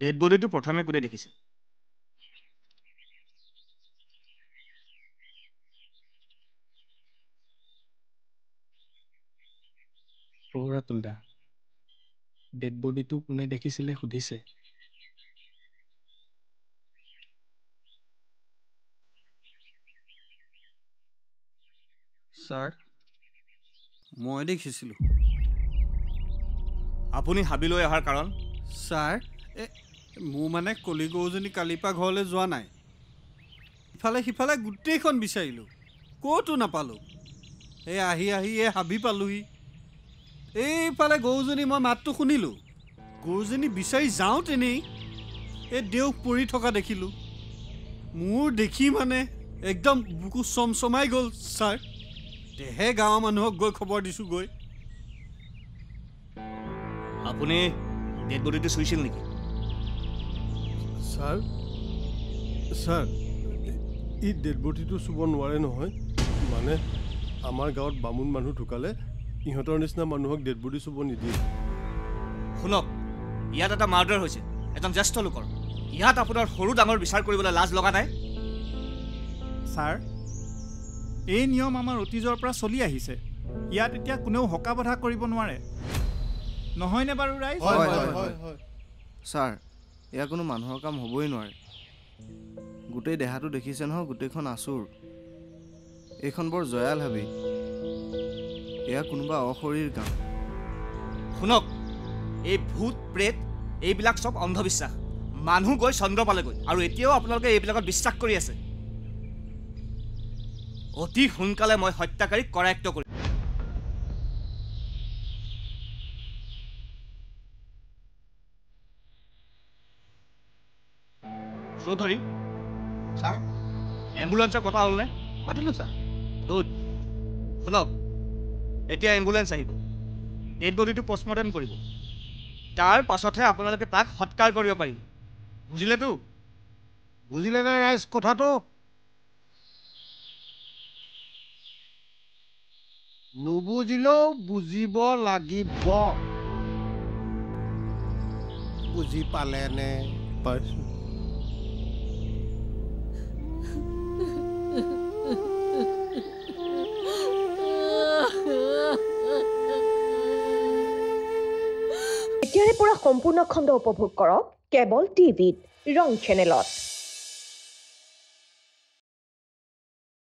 Dead বডিটো প্ৰথমে কোনে দেখিছে? ৰাতুল দা, ডেড বডিটো কোনে দেখিছিলে সুধিছে। ছাৰ, মই দেখিছিলোঁ। আপুনি হাবিলৈ অহাৰ কাৰণ? ছাৰ, মোৰ মানে কলি গৰুজনী কালিৰ পৰা ঘৰলৈ যোৱা নাই। ইফালে সিফালে গোটেইখন বিচাৰিলোঁ, ক'তো নাপালোঁ। আহি এই হাবি পালোহি। এইফালে গৰুজনী মই মাতটো শুনিলোঁ। গৰুজনী বিচাৰি যাওঁ তেনেই দেউক পৰি থকা দেখিলোঁ। মোৰ দেখি মানে একদম বুকু চমচমাই গ'ল ছাৰ। তেহে গাঁৱৰ মানুহক গৈ খবৰ দিছোঁ গৈ। আপুনি ডেড বডিটো চুইছিল নেকি? ছাৰ, ই ডেড বডিটো চুব নোৱাৰে নহয়। মানে আমাৰ গাঁৱত বামুণ মানুহ ঢুকালে ইহঁতৰ নিচিনা মানুহক ডেড বডি চুব নিদিয়ে। শুনক, ইয়াত এটা মাৰ্ডাৰ হৈছে এজন জ্যেষ্ঠ লোকৰ। ইয়াত আপোনাৰ সৰু ডাঙৰ বিচাৰ কৰিবলৈ লাজ লগা নাই? ছাৰ, এই নিয়ম আমাৰ অতীজৰ পৰা চলি আহিছে। ইয়াত এতিয়া কোনেও হকা বধা কৰিব নোৱাৰে, নহয়নে বাৰু ৰাইজ? ছাৰ, এয়া কোনো মানুহৰ কাম হ'বই নোৱাৰে। গোটেই দেহাটো দেখিছে নহয়, গোটেইখন আচুৰ। এইখন বৰ জয়াল হাবি। এয়া কোনোবা অশৰীৰ কাম। শুনক, এই ভূত প্ৰেত এইবিলাক চব অন্ধবিশ্বাস। মানুহ গৈ চন্দ্ৰ পালেগৈ আৰু এতিয়াও আপোনালোকে এইবিলাকত বিশ্বাস কৰি আছে। অতি সোনকালে মই হত্যাকাৰীক কৰায়ত্ব কৰিম। চৌধুৰী ছাৰ, এম্বুলেঞ্চৰ কথা হ'লনে? মাতিলোঁ ছাৰ। গুড। শুনক, এতিয়া এম্বুলেঞ্চ আহিব, ডেড বডিটো পষ্টমৰ্টেম কৰিব। তাৰ পাছতহে আপোনালোকে তাক সৎকাৰ কৰিব পাৰিব। বুজিলেতো? বুজিলে নে ৰাইজ কথাটো? নুবুজিলেও বুজিব লাগিব। বুজি পালেনে? পাইছোঁ। এতিয়াৰে পৰা সম্পূৰ্ণ খণ্ড উপভোগ কৰক কেবল টিভিত ৰং চেনেলত।